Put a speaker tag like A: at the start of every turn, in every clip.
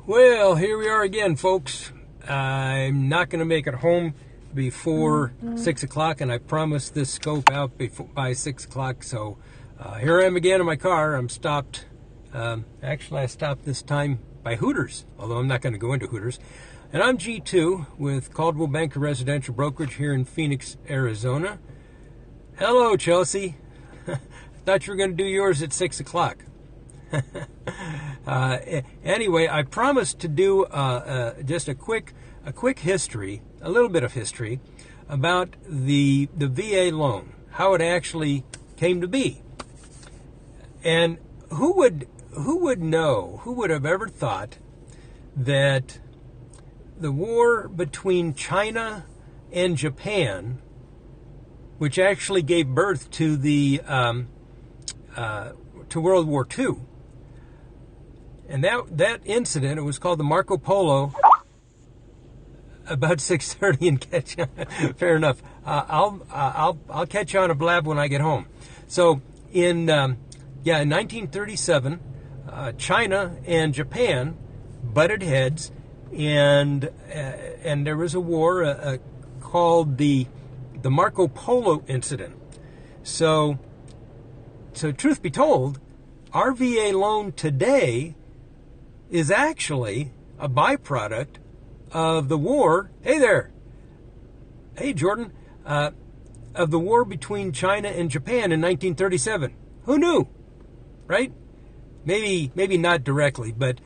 A: Well, here we are again, folks. I'm not going to make it home before 6 o'clock, and I promised this scope out by 6 o'clock. So here I am again in my car. I'm stopped. Actually, I stopped this time by Hooters, although I'm not going to go into Hooters. And I'm G2 with Caldwell Banker Residential Brokerage here in Phoenix, Arizona. Hello, Chelsea. Thought you were going to do yours at 6 o'clock. Anyway, I promised to do just a quick history, a little bit of history about the VA loan, how it actually came to be. And who would know, who would have ever thought that the war between China and Japan, which actually gave birth to to World War II, and that incident, it was called the Marco Polo. About 6:30 and catch you. Fair enough. I'll catch you on a blab when I get home. So in 1937, China and Japan butted heads, and there was a war called the Marco Polo incident. So truth be told, our VA loan today is actually a byproduct of the war. Hey there. Hey, Jordan. Of the war between China and Japan in 1937. Who knew? Right? Maybe not directly, but,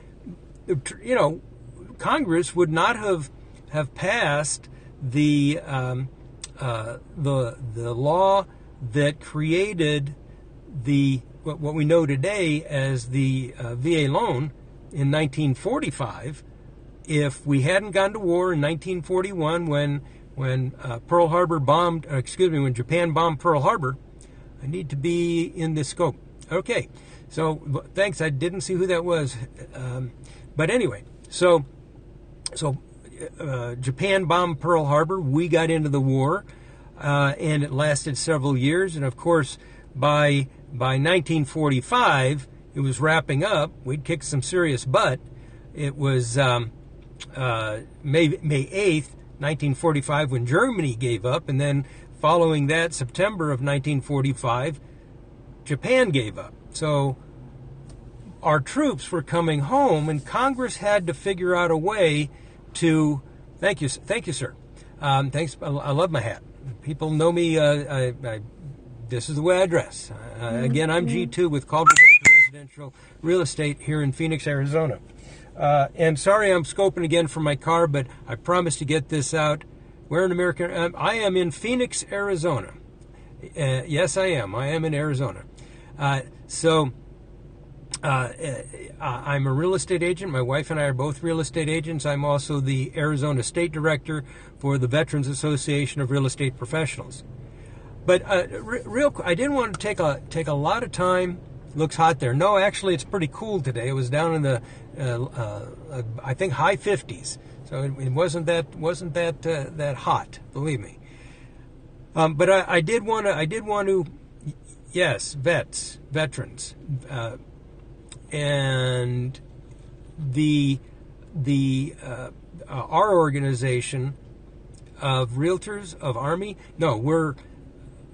A: Congress would not have passed the law that created what we know today as the VA loan in 1945 if we hadn't gone to war in 1941 when Pearl Harbor when Japan bombed Pearl Harbor. I need to be in this scope. Okay, so thanks. I didn't see who that was, but anyway, so Japan bombed Pearl Harbor. We got into the war, and it lasted several years. And of course, by 1945, it was wrapping up. We'd kicked some serious butt. It was May 8th, 1945, when Germany gave up, and then following that, September of 1945, Japan gave up. So our troops were coming home, and Congress had to figure out a way to. Thank you, sir. Thanks. I love my hat. People know me. This is the way I dress. Again, I'm G2 with Caldwell Banker Residential Real Estate here in Phoenix, Arizona. And sorry I'm scoping again from my car, but I promised to get this out. Where in America? I am in Phoenix, Arizona. Yes, I am. I am in Arizona. I'm a real estate agent. My wife and I are both real estate agents. I'm also the Arizona State Director for the Veterans Association of Real Estate Professionals. But real quick, I didn't want to take a lot of time. Looks hot there. No, actually, it's pretty cool today. It was down in the I think high 50s, so it wasn't that hot. Believe me. But I did want to. Yes, veterans, and our organization of realtors of Army. No, we're.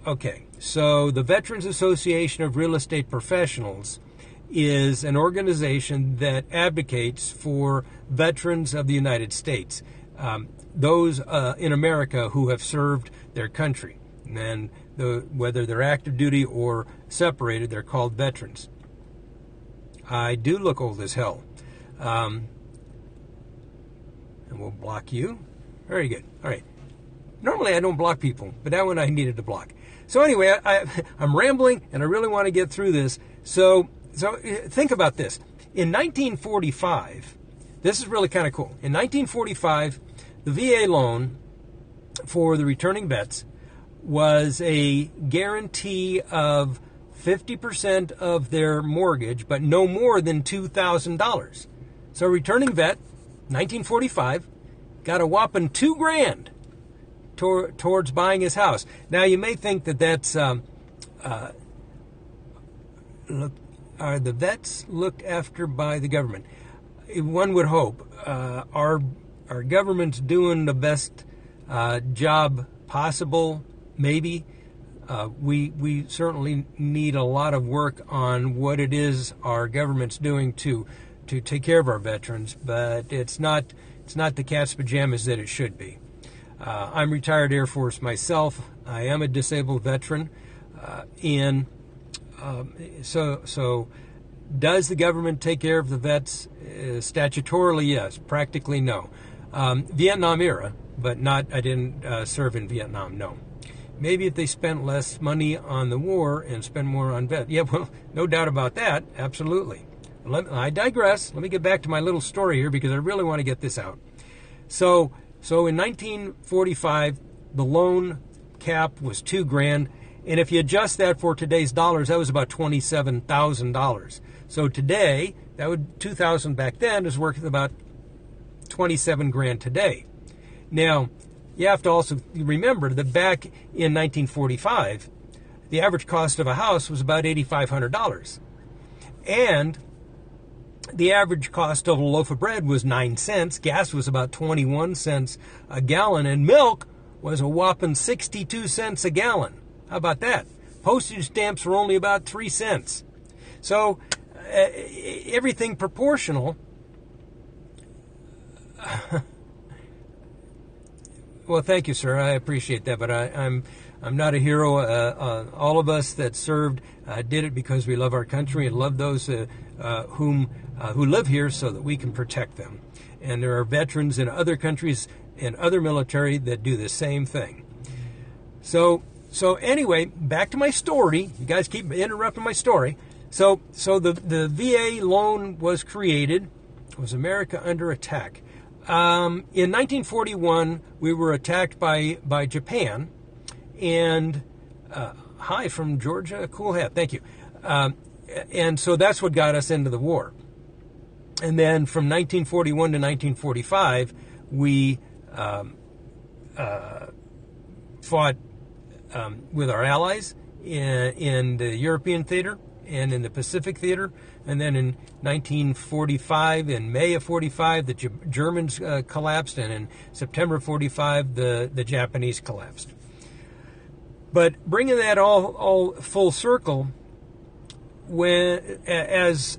A: Okay, so the Veterans Association of Real Estate Professionals is an organization that advocates for veterans of the United States, those in America who have served their country. And whether they're active duty or separated, they're called veterans. I do look old as hell. And we'll block you. Very good. All right. Normally I don't block people, but that one I needed to block. So anyway, I'm rambling, and I really want to get through this. So think about this. In 1945, this is really kind of cool. In 1945, the VA loan for the returning vets was a guarantee of 50% of their mortgage, but no more than $2,000. So a returning vet, 1945, got a whopping $2,000 towards buying his house. Now, you may think that that's are the vets looked after by the government? one would hope our government's doing the best job possible. Maybe we certainly need a lot of work on what it is our government's doing to take care of our veterans, but it's not the cat's pajamas that it should be. I'm retired Air Force myself. I am a disabled veteran, and so does the government take care of the vets? Statutorily, yes. Practically, no. Vietnam era, but not. I didn't serve in Vietnam. No. Maybe if they spent less money on the war and spend more on vets. Yeah, well, no doubt about that. Absolutely. I digress. Let me get back to my little story here because I really want to get this out. So in 1945, the loan cap was $2,000, and if you adjust that for today's dollars, that was about $27,000. So today, that would $2,000 back then is worth about $27,000 today. Now, you have to also remember that back in 1945, the average cost of a house was about $8,500, and the average cost of a loaf of bread was 9 cents. Gas was about 21 cents a gallon, and milk was a whopping 62 cents a gallon. How about that? Postage stamps were only about 3 cents. So everything proportional. Well, thank you, sir. I appreciate that, but I'm not a hero. All of us that served did it because we love our country and love those who live here, so that we can protect them. And there are veterans in other countries and other military that do the same thing. So anyway, back to my story. You guys keep interrupting my story. So the VA loan was created. Was America under attack? In 1941, we were attacked by Japan, and hi from Georgia, cool hat, thank you. And so that's what got us into the war. And then from 1941 to 1945, we fought with our allies in the European theater and in the Pacific theater. And then in 1945, in May of 45, the Germans collapsed, and in September of 45, the Japanese collapsed. But bringing that all full circle, as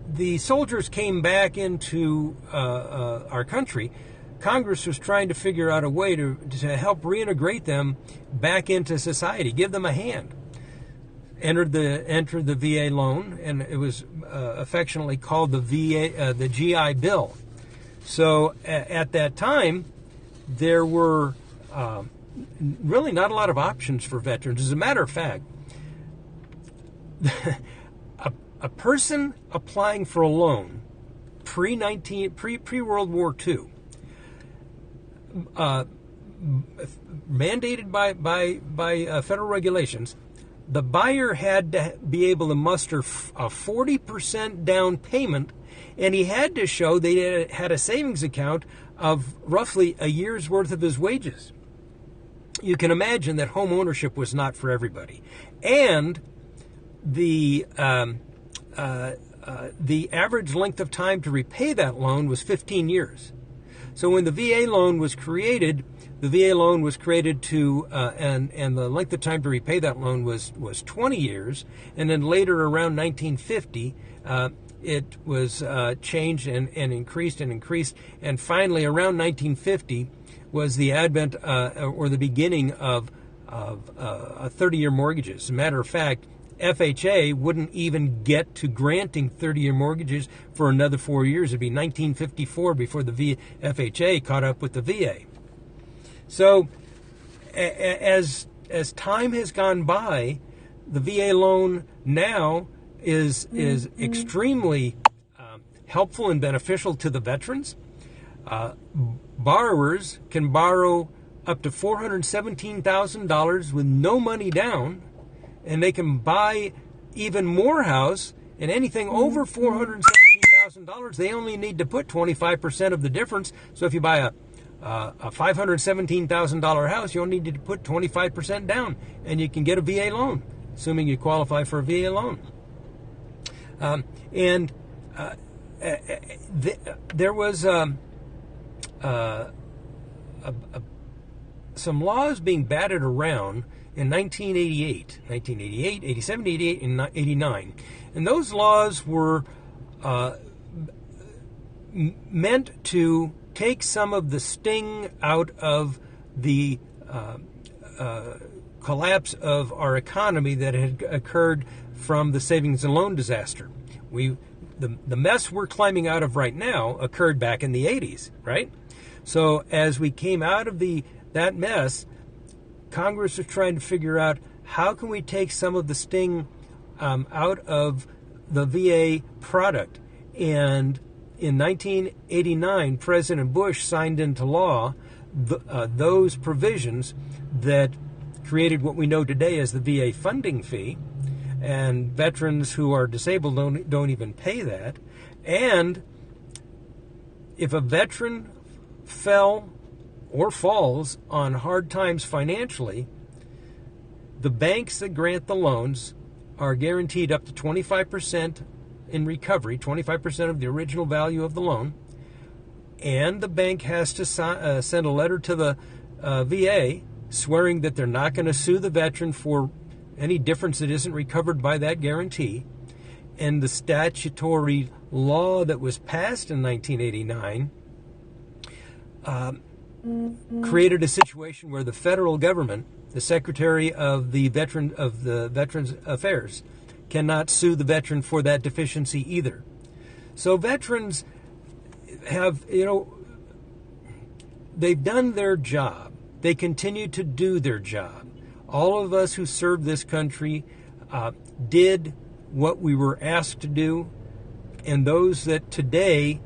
A: the soldiers came back into our country, Congress was trying to figure out a way to help reintegrate them back into society, give them a hand. Entered the VA loan, and it was affectionately called the GI Bill. So at that time, there were really not a lot of options for veterans. As a matter of fact, a person applying for a loan pre-World War II, mandated by federal regulations, the buyer had to be able to muster a 40% down payment, and he had to show they had a savings account of roughly a year's worth of his wages. You can imagine that home ownership was not for everybody, and the average length of time to repay that loan was 15 years. So when the VA loan was created, the VA loan was created to, and the length of time to repay that loan was 20 years. And then later, around 1950, it was changed and increased and increased. And finally, around 1950 was the advent or the beginning of 30-year mortgages. As a matter of fact, FHA wouldn't even get to granting 30-year mortgages for another 4 years. It'd be 1954 before the FHA caught up with the VA. So as time has gone by, the VA loan now is extremely helpful and beneficial to the veterans. Borrowers can borrow up to $417,000 with no money down, and they can buy even more house, and anything over $417,000, they only need to put 25% of the difference. So if you buy a $517,000 house, you only need to put 25% down, and you can get a VA loan, assuming you qualify for a VA loan. And there was some laws being batted around in 1988, 87, 88, and 89. And those laws were meant to take some of the sting out of the collapse of our economy that had occurred from the savings and loan disaster. The mess we're climbing out of right now occurred back in the 80s, right? So as we came out of that mess, Congress was trying to figure out how can we take some of the sting out of the VA product. And in 1989, President Bush signed into law those provisions that created what we know today as the VA funding fee. And veterans who are disabled don't even pay that. And if a veteran fell or falls on hard times financially, the banks that grant the loans are guaranteed up to 25% in recovery, 25% of the original value of the loan. And the bank has to send a letter to the VA swearing that they're not going to sue the veteran for any difference that isn't recovered by that guarantee. And the statutory law that was passed in 1989 created a situation where the federal government, the Secretary of the Veterans Affairs, cannot sue the veteran for that deficiency either. So veterans have, they've done their job. They continue to do their job. All of us who served this country did what we were asked to do, and those that today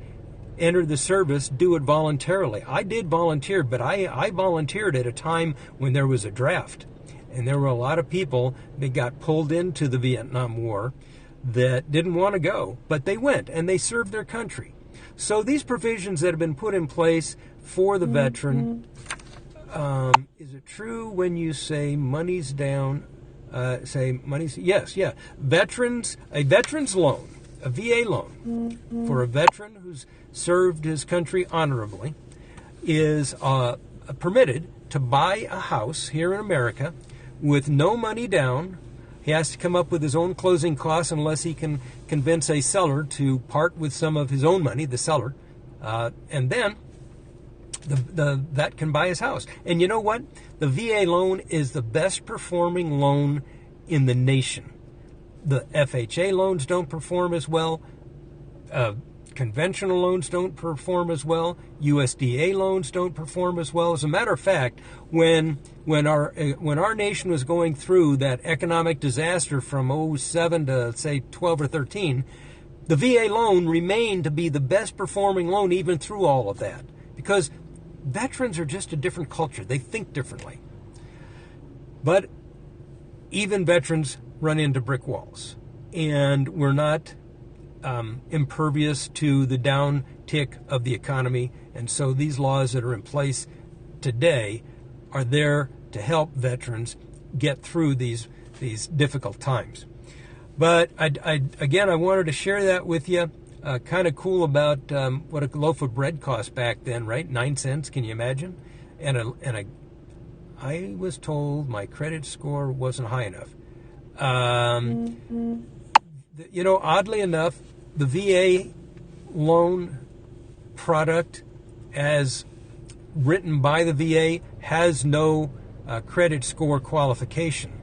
A: enter the service do it voluntarily. I did volunteer, but I volunteered at a time when there was a draft, and there were a lot of people that got pulled into the Vietnam War that didn't want to go, but they went, and they served their country. So these provisions that have been put in place for the veteran, is it true when you say money's down? Yes. A veteran's loan, a VA loan for a veteran who's served his country honorably is permitted to buy a house here in America with no money down. He has to come up with his own closing costs unless he can convince a seller to part with some of his own money, the seller, and then that can buy his house. And you know what? The VA loan is the best performing loan in the nation. The FHA loans don't perform as well. Conventional loans don't perform as well. USDA loans don't perform as well. As a matter of fact, when our nation was going through that economic disaster from 07 to say 12 or 13, the VA loan remained to be the best performing loan even through all of that, because veterans are just a different culture. They think differently. But even veterans run into brick walls, and we're not impervious to the downtick of the economy. And so these laws that are in place today are there to help veterans get through these difficult times. But I wanted to share that with you. Kind of cool about what a loaf of bread cost back then, right? 9 cents, can you imagine? And I was told my credit score wasn't high enough. Oddly enough, the VA loan product, as written by the VA, has no credit score qualification.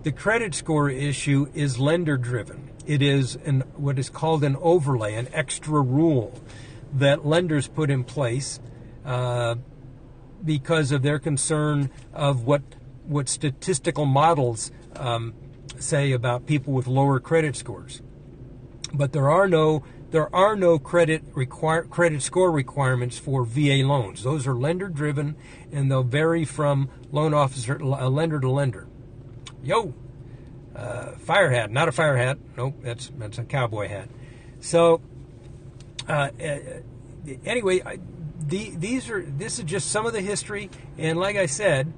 A: The credit score issue is lender-driven. It is what is called an overlay, an extra rule that lenders put in place because of their concern of what statistical models say about people with lower credit scores. But there are no credit score requirements for VA loans. Those are lender-driven, and they'll vary from lender to lender. Fire hat, not a fire hat. Nope, that's a cowboy hat. So, anyway, this is just some of the history, and like I said,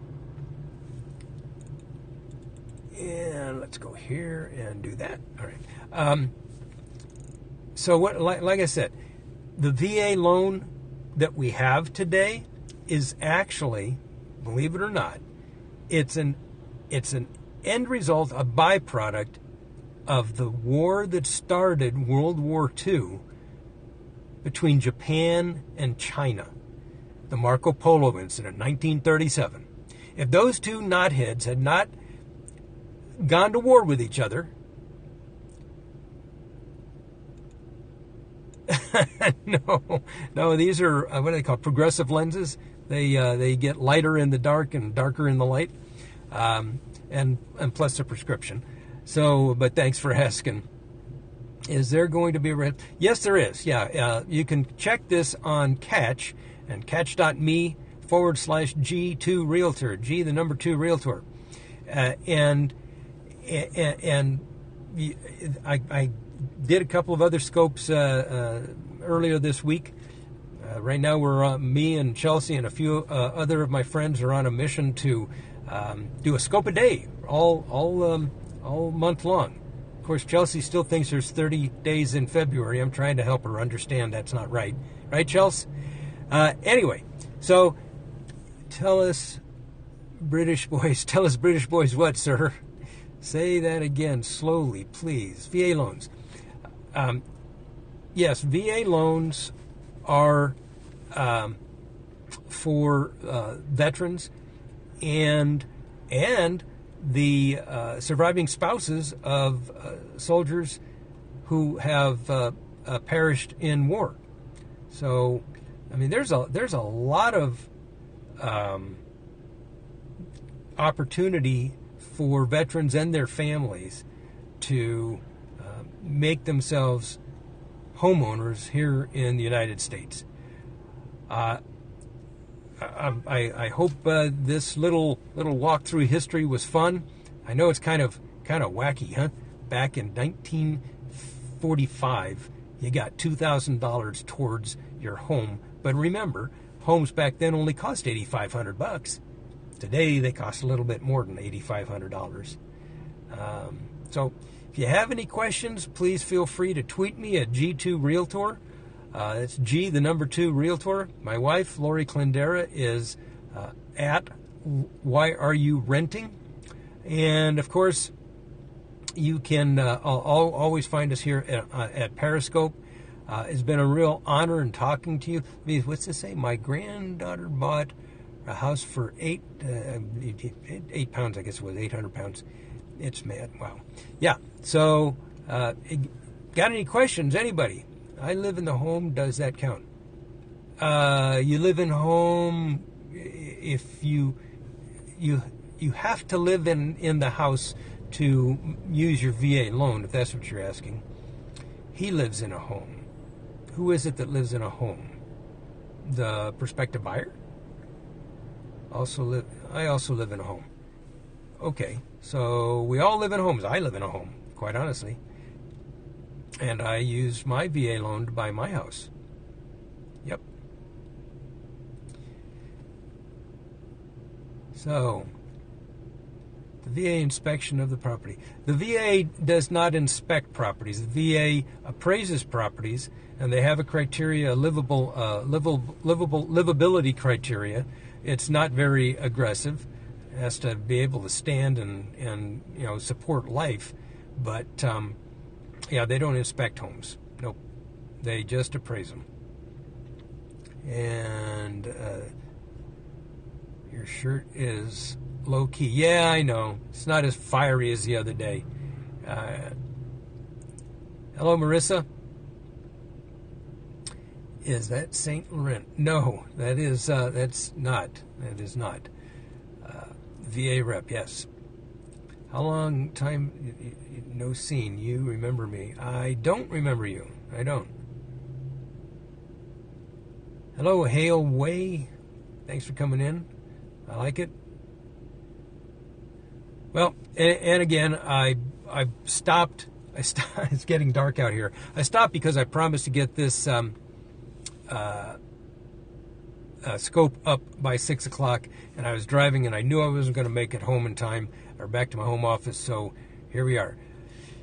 A: and let's go here and do that. All right. So what? Like I said, the VA loan that we have today is actually, believe it or not, it's an end result, a byproduct of the war that started World War II between Japan and China, the Marco Polo incident, 1937. If those two knotheads had not gone to war with each other, no, these are, what do they call, progressive lenses. They get lighter in the dark and darker in the light, and plus a prescription. So, but thanks for asking. Is there going to be a red? Yes, there is. Yeah, you can check this on Catch, and catch.me/G2 Realtor, G the number 2 Realtor, and I did a couple of other scopes earlier this week. Right now, we're me and Chelsea and a few other of my friends are on a mission to do a scope a day, all month long. Of course, Chelsea still thinks there's 30 days in February. I'm trying to help her understand that's not right. Right, Chelsea? Anyway, so tell us, British boys what, sir? Say that again slowly, please. VA loans. Yes, VA loans are for veterans and the surviving spouses of soldiers who have perished in war. So, I mean, there's a lot of opportunity for veterans and their families to make themselves homeowners here in the United States. I hope this little walk through history was fun. I know it's kind of wacky, huh? Back in 1945, you got $2,000 towards your home, but remember, homes back then only cost $8,500. Today they cost a little bit more than $8,500. So if you have any questions, please feel free to tweet me at G2 Realtor. It's G the number 2 Realtor. My wife, Lori Clendera, is at Why Are You Renting? And of course, you can always find us here at Periscope. It's been a real honor in talking to you. What's this say? My granddaughter bought a house for 8 pounds, I guess it was 800 pounds. It's mad. Wow. Yeah. So, got any questions? Anybody? I live in the home. Does that count? You live in home if you have to live in the house to use your VA loan, if that's what you're asking. He lives in a home. Who is it that lives in a home? The prospective buyer? I also live in a home. Okay, so we all live in homes. I live in a home, quite honestly. And I use my VA loan to buy my house. Yep. So, the VA inspection of the property. The VA does not inspect properties. The VA appraises properties, and they have a criteria, livability criteria. It's not very aggressive. It has to be able to stand and support life, but yeah, they don't inspect homes. Nope, they just appraise them. And your shirt is low key. Yeah, I know. It's not as fiery as the other day. Hello, Marissa. Is that St. Laurent? No, that's not. That is not. VA rep, yes. How long time no seen? You remember me? I don't remember you. I don't. Hello, Hale Way. Thanks for coming in. I like it. Well, and again, I stopped. It's getting dark out here. I stopped because I promised to get this scope up by 6 o'clock, and I was driving, and I knew I wasn't going to make it home in time or back to my home office. So here we are.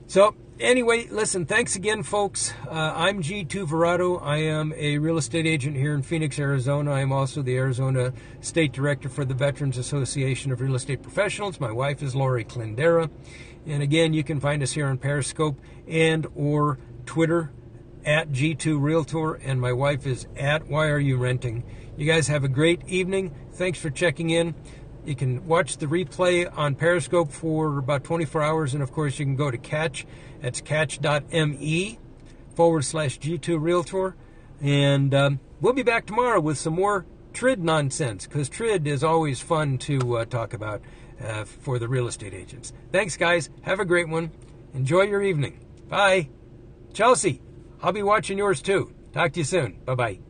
A: So Anyway, listen, thanks again, folks. I'm G2 Verado. I am a real estate agent here in Phoenix, Arizona. I am also the Arizona State Director for the Veterans Association of Real Estate Professionals. My wife is Lori Clindera. And again, you can find us here on Periscope and or Twitter at G2 Realtor, and my wife is at Why Are You Renting. You guys have a great evening. Thanks for checking in. You can watch the replay on Periscope for about 24 hours, and of course you can go to Catch. That's catch.me/G2 Realtor. And we'll be back tomorrow with some more TRID nonsense, because TRID is always fun to talk about for the real estate agents. Thanks, guys. Have a great one. Enjoy your evening. Bye. Chelsea, I'll be watching yours too. Talk to you soon. Bye-bye.